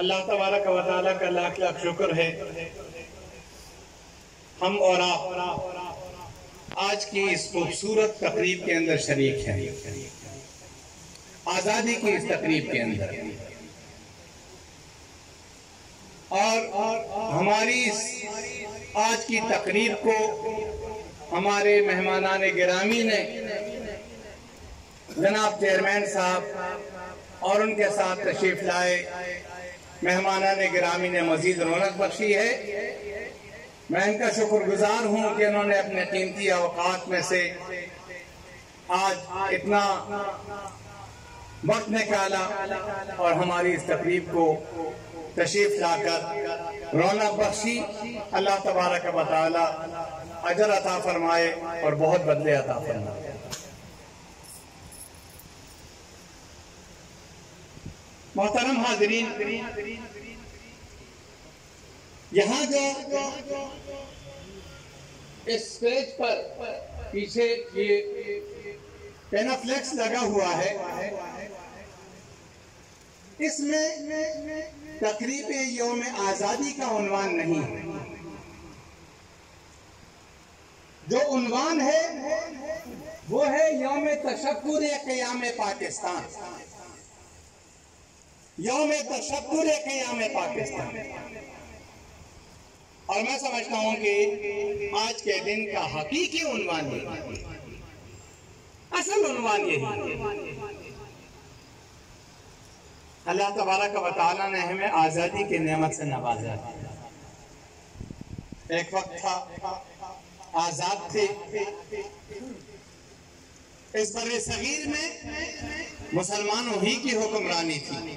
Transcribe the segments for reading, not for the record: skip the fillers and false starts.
اللہ تبارک و تعالیٰ کا لاکھ لاکھ شکر ہے، ہم اور آپ آج کی اس خوبصورت تقریب کے اندر شریک ہیں، آزادی کی اس تقریب کے اندر، اور ہماری اس آج کی تقریب کو ہمارے مہمانان گرامی نے جناب چیئرمین صاحب اور ان کے ساتھ تشریف لائے مہمانان گرامی نے مزید رونق بخشی ہے۔ میں ان کا شکر گزار ہوں کہ انہوں نے اپنے قیمتی اوقات میں سے آج اتنا وقت نکالا اور ہماری اس تقریب کو تشریف لا کر رونق بخشی۔ اللہ تبارک و تعالی اجر عطا فرمائے اور بہت بدلے عطا فرمائے۔ محترم حاضرین، یہاں جو اس سٹیج پر پیچھے یہ پینافلیکس لگا ہوا ہے، اس میں تقریب یوم آزادی کا عنوان نہیں ہے۔ جو عنوان ہے وہ ہے یوم تشکر قیام پاکستان، یوم تشکر قیام پاکستان۔ اور میں سمجھتا ہوں کہ آج کے دن کا حقیقی عنوان یہی، اصل عنوان یہی۔ اللہ تبارک و تعالیٰ نے ہمیں آزادی کی نعمت سے نوازا۔ ایک وقت تھا آزاد تھے، اس بر صغیر میں مسلمانوں ہی کی حکمرانی تھی،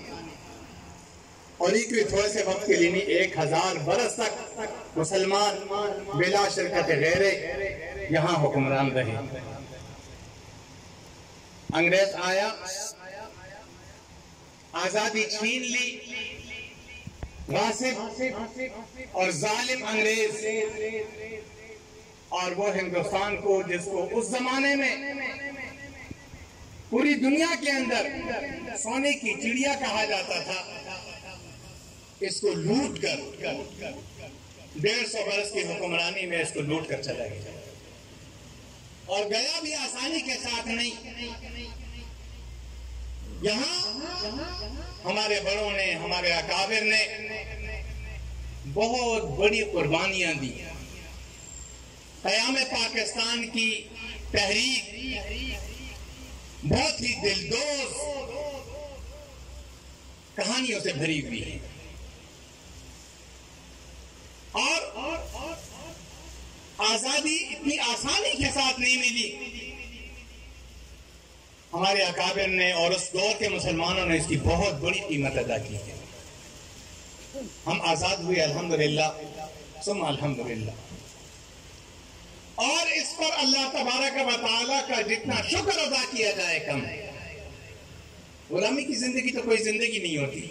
اور ایک تھوڑے سے وقت کے لیے 1000 برس تک مسلمان بلا شرکت غیرے یہاں حکمران رہے۔ انگریز آیا، آزادی چھین لی، غاصب اور ظالم انگریز، اور وہ ہندوستان کو، جس کو اس زمانے میں پوری دنیا کے اندر سونے کی چڑیا کہا جاتا تھا، اس کو لوٹ کر 150 برس کی حکمرانی میں اس کو لوٹ کر چلا گیا، اور گیا بھی آسانی کے ساتھ نہیں۔ یہاں ہمارے بڑوں نے، ہمارے اکابر نے بہت بڑی قربانیاں دی۔ قیام پاکستان کی تحریک بہت ہی دلدوز کہانیوں سے بھری ہوئی ہے، اور آزادی اتنی آسانی کے ساتھ نہیں ملی۔ ہمارے اکابر نے اور اس دور کے مسلمانوں نے اس کی بہت بڑی قیمت ادا کی ہے۔ ہم آزاد ہوئے الحمدللہ ثم الحمدللہ، اور اس پر اللہ تبارک و تعالیٰ کا جتنا شکر ادا کیا جائے کم ہے۔ غلامی کی زندگی تو کوئی زندگی نہیں ہوتی،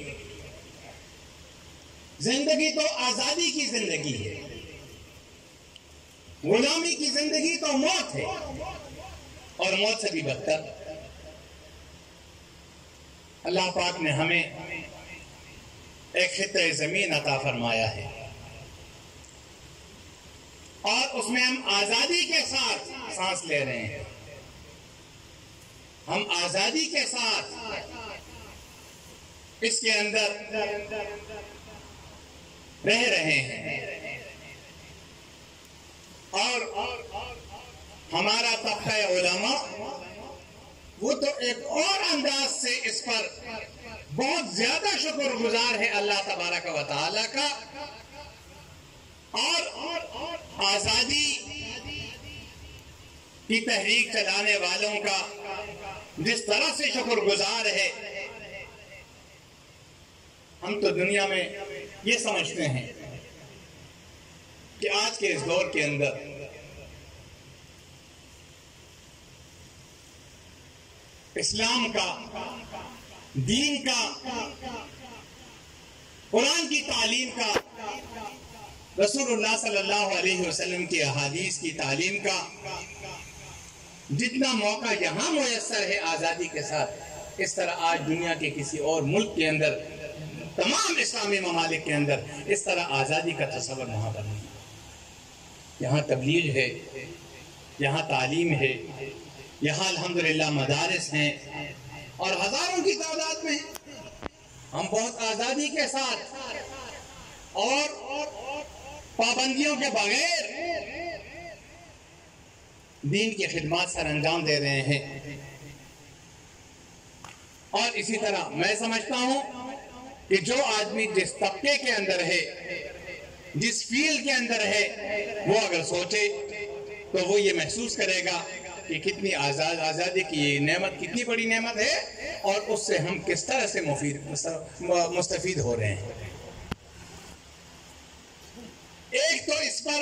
زندگی تو آزادی کی زندگی ہے، غلامی کی زندگی تو موت ہے، اور موت سے بھی بدتر۔ اللہ پاک نے ہمیں ایک خطہ زمین عطا فرمایا ہے، اور اس میں ہم آزادی کے ساتھ سانس لے رہے ہیں، ہم آزادی کے ساتھ اس کے اندر رہ رہے ہیں، اور ہمارا طبقہ علماء وہ تو ایک اور انداز سے اس پر بہت زیادہ شکر گزار ہے اللہ تبارک و تعالیٰ کا، اور آزادی کی تحریک چلانے والوں کا جس طرح سے شکر گزار ہے۔ ہم تو دنیا میں یہ سمجھتے ہیں کہ آج کے اس دور کے اندر اسلام کا، دین کا، قرآن کی تعلیم کا، رسول اللہ صلی اللہ علیہ وسلم کی احادیث کی تعلیم کا جتنا موقع یہاں میسر ہے آزادی کے ساتھ، اس طرح آج دنیا کے کسی اور ملک کے اندر تمام اسلامی ممالک کے اندر اس طرح آزادی کا تصور وہاں پر نہیں. یہاں تبلیغ ہے، یہاں تعلیم ہے، یہاں الحمدللہ مدارس ہیں اور ہزاروں کی تعداد میں ہم بہت آزادی کے ساتھ اور پابندیوں کے بغیر دین کی خدمات سر انجام دے رہے ہیں. اور اسی طرح میں سمجھتا ہوں کہ جو آدمی جس طبقے کے اندر ہے، جس فیلڈ کے اندر ہے، وہ اگر سوچے تو وہ یہ محسوس کرے گا کہ کتنی آزادی کی یہ نعمت کتنی بڑی نعمت ہے اور اس سے ہم کس طرح سے مستفید ہو رہے ہیں. ایک تو اس پر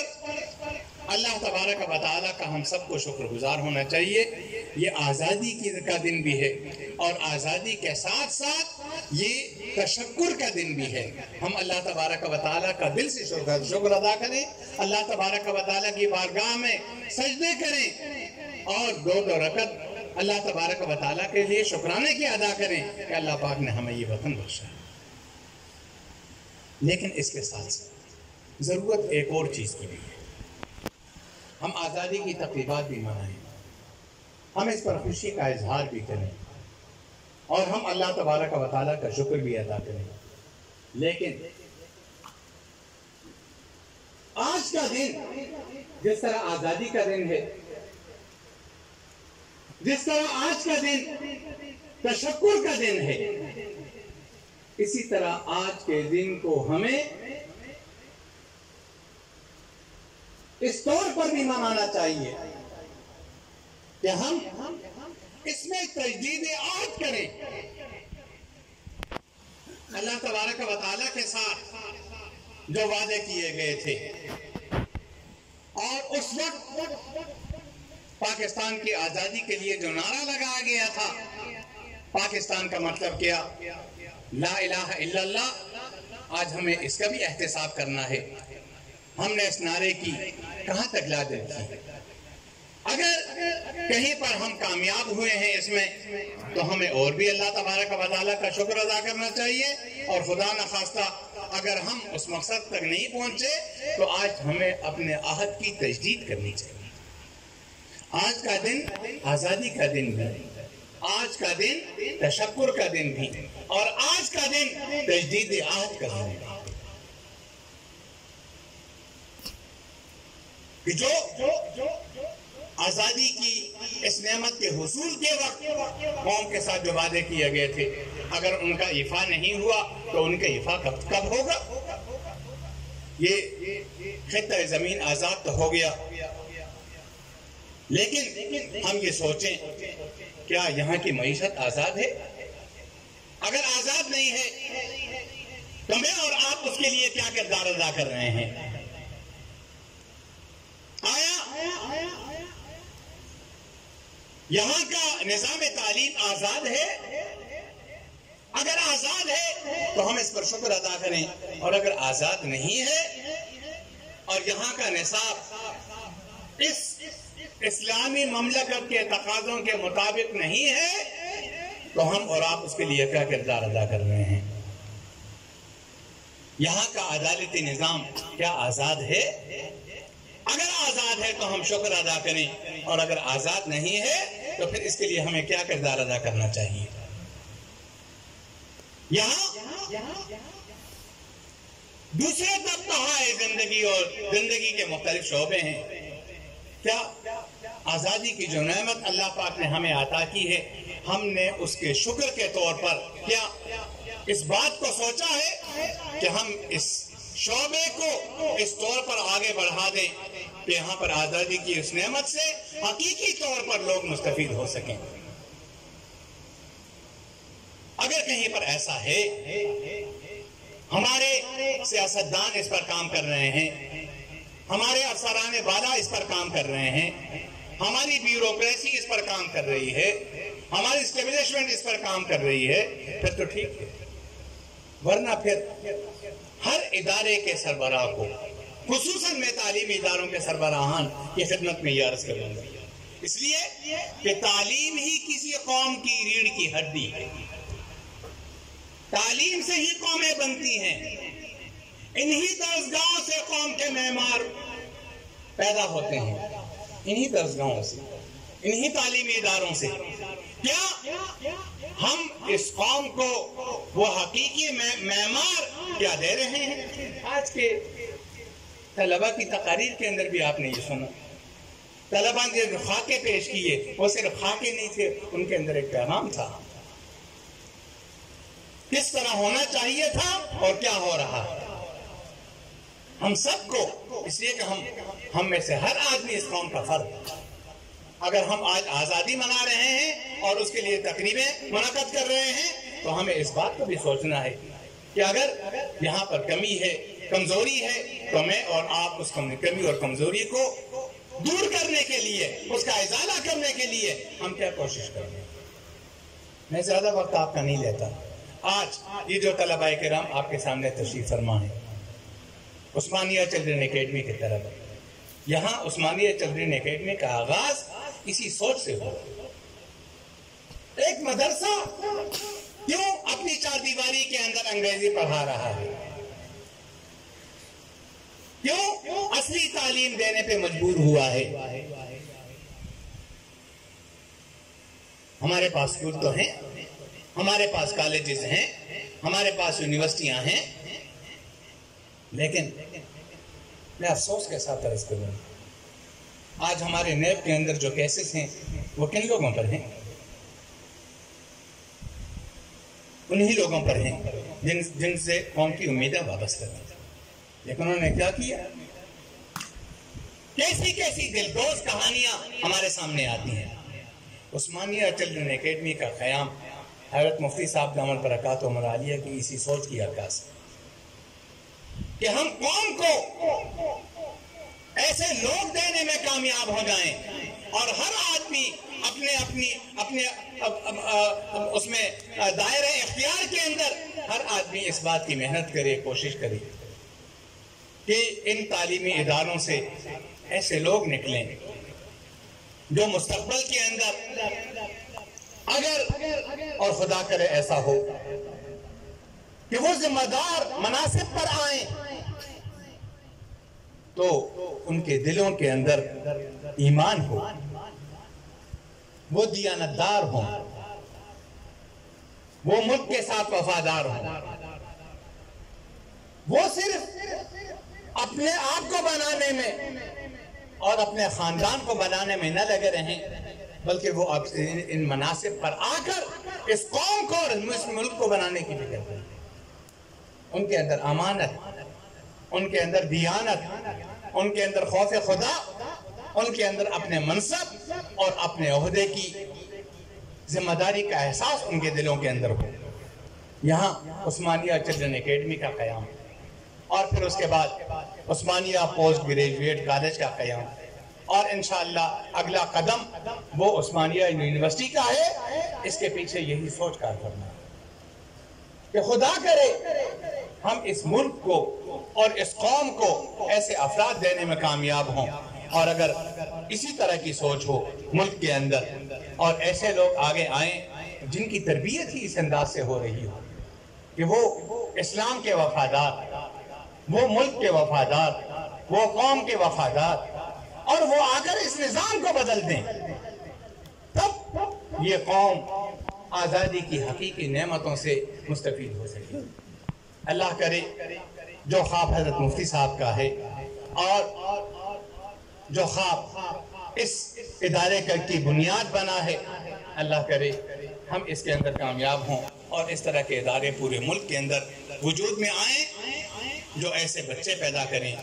اللہ تبارک و تعالیٰ کا ہم سب کو شکر گزار ہونا چاہیے. یہ آزادی کا دن بھی ہے اور آزادی کے ساتھ ساتھ یہ تشکر کا دن بھی ہے. ہم اللہ تبارک و تعالیٰ کا دل سے شکر ادا کریں، اللہ تبارک و تعالیٰ کی بارگاہ میں سجدے کریں اور دو رکعت اللہ تبارک و تعالیٰ کے لیے شکرانے کی ادا کریں کہ اللہ پاک نے ہمیں یہ وطن بخشا. لیکن اس کے ساتھ ساتھ ضرورت ایک اور چیز کی بھی ہے. ہم آزادی کی تقریبات بھی منائیں، ہم اس پر خوشی کا اظہار بھی کریں اور ہم اللہ تبارک و تعالیٰ کا شکر بھی ادا کریں. لیکن آج کا دن جس طرح آزادی کا دن ہے، جس طرح آج کا دن تشکر کا دن ہے، اسی طرح آج کے دن کو ہمیں اس طور پر بھی منانا چاہیے کہ ہم اس میں تجدید عہد کریں اللہ تبارک و تعالیٰ کے ساتھ جو وعدے کیے گئے تھے. اور اس وقت پاکستان کی آزادی کے لیے جو نعرہ لگایا گیا تھا، پاکستان کا مطلب کیا؟ لا الہ الا اللہ. آج ہمیں اس کا بھی احتساب کرنا ہے. ہم نے اس نعرے کی کہاں تک لادل کی؟ اگر کہیں پر ہم کامیاب ہوئے ہیں اس میں تو ہمیں اور بھی اللہ تبارک و تعالیٰ کا شکر ادا کرنا چاہیے. اور خدا نخواستہ اگر ہم اس مقصد تک نہیں پہنچے تو آج ہمیں اپنے عہد کی تجدید کرنی چاہیے. آج کا دن آزادی کا دن بھی، آج کا دن تشکر کا دن بھی اور آج کا دن تجدید عہد کا دن بھی. جو آزادی کی اس نعمت کے حصول کے وقت قوم کے ساتھ جو وعدے کیے گئے تھے، اگر ان کا ایفا نہیں ہوا تو ان کا ایفا کب ہوگا؟ یہ خطہ زمین آزاد تو ہو گیا، لیکن ہم یہ سوچیں کیا یہاں کی معیشت آزاد ہے؟ اگر آزاد نہیں ہے تو میں اور آپ اس کے لیے کیا کردار ادا کر رہے ہیں؟ آیا یہاں کا نظام تعلیم آزاد ہے؟ اگر آزاد ہے تو ہم اس پر شکر ادا کریں، اور اگر آزاد نہیں ہے اور یہاں کا نصاب اس اسلامی مملکت کے تقاضوں کے مطابق نہیں ہے تو ہم اور آپ اس کے لیے کیا کردار ادا کر رہے ہیں؟ یہاں کا عدالتی نظام کیا آزاد ہے؟ اگر آزاد ہے تو ہم شکر ادا کریں، اور اگر آزاد نہیں ہے تو پھر اس کے لیے ہمیں کیا کردار ادا کرنا چاہیے؟ یہاں دوسرے طبقہ ہے زندگی اور زندگی کے مختلف شعبے ہیں. کیا آزادی کی جو نعمت اللہ پاک نے ہمیں عطا کی ہے، ہم نے اس کے شکر کے طور پر کیا اس بات کو سوچا ہے کہ ہم اس شعبے کو اس طور پر آگے بڑھا دیں کہ یہاں پر آزادی کی اس نعمت سے حقیقی طور پر لوگ مستفید ہو سکیں؟ اگر کہیں پر ایسا ہے، ہمارے سیاستدان اس پر کام کر رہے ہیں، ہمارے افسران بالا اس پر کام کر رہے ہیں، ہماری بیوروکریسی اس پر کام کر رہی ہے، ہماری اسٹیبلشمنٹ اس پر کام کر رہی ہے، پھر تو ٹھیک ہے. ورنہ پھر ہر ادارے کے سربراہ کو، خصوصاً میں تعلیمی اداروں کے سربراہان کی خدمت میں یہ عرض کروں گا، اس لیے کہ تعلیم ہی کسی قوم کی ریڑھ کی ہڈی ہے. تعلیم سے ہی قومیں بنتی ہیں، انہی درسگاہوں سے قوم کے معمار پیدا ہوتے ہیں، انہی درسگاہوں سے، انہی تعلیمی اداروں سے۔ کیا ہم اس قوم کو وہ حقیقی معمار کیا دے رہے ہیں؟ آج کے طلبہ کی تقاریر کے اندر بھی آپ نے یہ سنا، طلبہ نے جو خاکے پیش کیے وہ صرف خاکے نہیں تھے، ان کے اندر ایک پیغام تھا، کس طرح ہونا چاہیے تھا اور کیا ہو رہا ہے۔ ہم سب کو، اس لیے کہ ہم میں سے ہر آدمی اس قوم کا فرد، اگر ہم آج آزادی منا رہے ہیں اور اس کے لیے تقریبیں منعقد کر رہے ہیں تو ہمیں اس بات کو بھی سوچنا ہے کہ اگر یہاں پر کمی ہے، کمزوری ہے، تو میں اور آپ اس کمی اور کمزوری کو دور کرنے کے لیے، اس کا ازالہ کرنے کے لیے ہم کیا کوشش کریں۔ میں زیادہ وقت آپ کا نہیں لیتا۔ آج یہ جو طلبہ کرام آپ کے سامنے تشریف فرما ہے، عثمانیہ چلڈرن اکیڈمی کی طرف، یہاں عثمانیہ چلڈرن اکیڈمی کا آغاز اسی سوچ سے ہوا۔ ایک مدرسہ کیوں اپنی چار دیواری کے اندر انگریزی پڑھا رہا ہے؟ کیوں اصلی تعلیم دینے پہ مجبور ہوا ہے؟ ہمارے پاس اسکول تو ہیں، ہمارے پاس کالجز ہیں، ہمارے پاس یونیورسٹیاں ہیں، لیکن میں افسوس کے ساتھ عرض کروں، آج ہمارے نیب کے اندر جو کیسز ہیں وہ کن لوگوں پر ہیں؟ انہی لوگوں پر ہیں جن سے قوم کی امیدیں وابستہ ہیں، لیکن انہوں نے کیا کیا؟ کیسی کیسی دلدوز کہانیاں ہمارے سامنے آتی ہیں۔ عثمانیہ چلڈرن اکیڈمی کا قیام حضرت مفتی صاحب دامن برکاتہ عالیہ کی اسی سوچ کی عکاس ہے کہ ہم قوم کو ایسے لوگ دینے میں کامیاب ہو جائیں اور ہر آدمی اپنے اس میں دائرہ اختیار کے اندر ہر آدمی اس بات کی محنت کرے، کوشش کرے کہ ان تعلیمی اداروں سے ایسے لوگ نکلیں جو مستقبل کے اندر اگر اور خدا کرے ایسا ہو کہ وہ ذمہ دار مناصب پر آئیں تو ان کے دلوں کے اندر ایمان ہو، وہ دیانتدار ہوں، وہ ملک کے ساتھ وفادار ہوں، وہ صرف اپنے آپ کو بنانے میں اور اپنے خاندان کو بنانے میں نہ لگے رہیں، بلکہ وہ ان مناصب پر آ کر اس قوم کو اور اس ملک کو بنانے کی فکر کریں۔ ان کے اندر امانت، ان کے اندر دیانت، ان کے اندر خوف خدا، ان کے اندر اپنے منصب اور اپنے عہدے کی ذمہ داری کا احساس ان کے دلوں کے اندر ہو۔ یہاں عثمانیہ چلڈرن اکیڈمی کا قیام اور پھر اس کے بعد عثمانیہ پوسٹ گریجویٹ کالج کا قیام، اور انشاءاللہ اگلا قدم وہ عثمانیہ یونیورسٹی کا ہے۔ اس کے پیچھے یہی سوچ کار کرنا کہ خدا کرے ہم اس ملک کو اور اس قوم کو ایسے افراد دینے میں کامیاب ہوں، اور اگر اسی طرح کی سوچ ہو ملک کے اندر اور ایسے لوگ آگے آئیں جن کی تربیت ہی اس انداز سے ہو رہی ہو کہ وہ اسلام کے وفادار، وہ ملک کے وفادار، وہ قوم کے وفادار، اور وہ آ کر اس نظام کو بدل دیں، تب یہ قوم آزادی کی حقیقی نعمتوں سے مستفید ہو سکے۔ اللہ کرے جو خواب حضرت مفتی صاحب کا ہے اور جو خواب اس ادارے کی بنیاد بنا ہے، اللہ کرے ہم اس کے اندر کامیاب ہوں اور اس طرح کے ادارے پورے ملک کے اندر وجود میں آئیں جو ایسے بچے پیدا کریں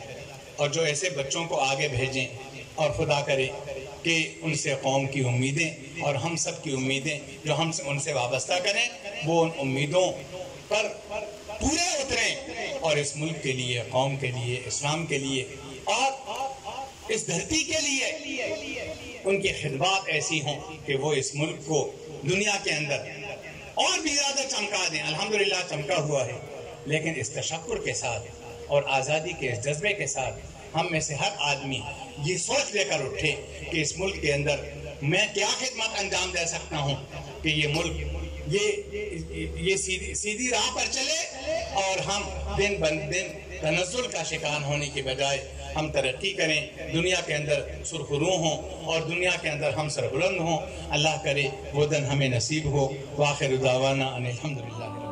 اور جو ایسے بچوں کو آگے بھیجیں، اور خدا کرے کہ ان سے قوم کی امیدیں اور ہم سب کی امیدیں جو ہم ان سے وابستہ کریں وہ ان امیدوں پر پورے اتریں اور اس ملک کے لیے، قوم کے لیے، اسلام کے لیے اور اس دھرتی کے لیے ان کی خدمات ایسی ہوں کہ وہ اس ملک کو دنیا کے اندر اور بھی زیادہ چمکا دیں۔ الحمدللہ چمکا ہوا ہے، لیکن اس تشکر کے ساتھ اور آزادی کے اس جذبے کے ساتھ ہم میں سے ہر آدمی یہ سوچ لے کر اٹھے کہ اس ملک کے اندر میں کیا خدمت انجام دے سکتا ہوں کہ یہ ملک یہ سیدھی راہ پر چلے اور ہم دن بدن تنزل کا شکار ہونے کی بجائے ہم ترقی کریں، دنیا کے اندر سرخرو ہوں اور دنیا کے اندر ہم سربلند ہوں۔ اللہ کرے وہ دن ہمیں نصیب ہو۔ وآخر دعوانا ان الحمدللہ۔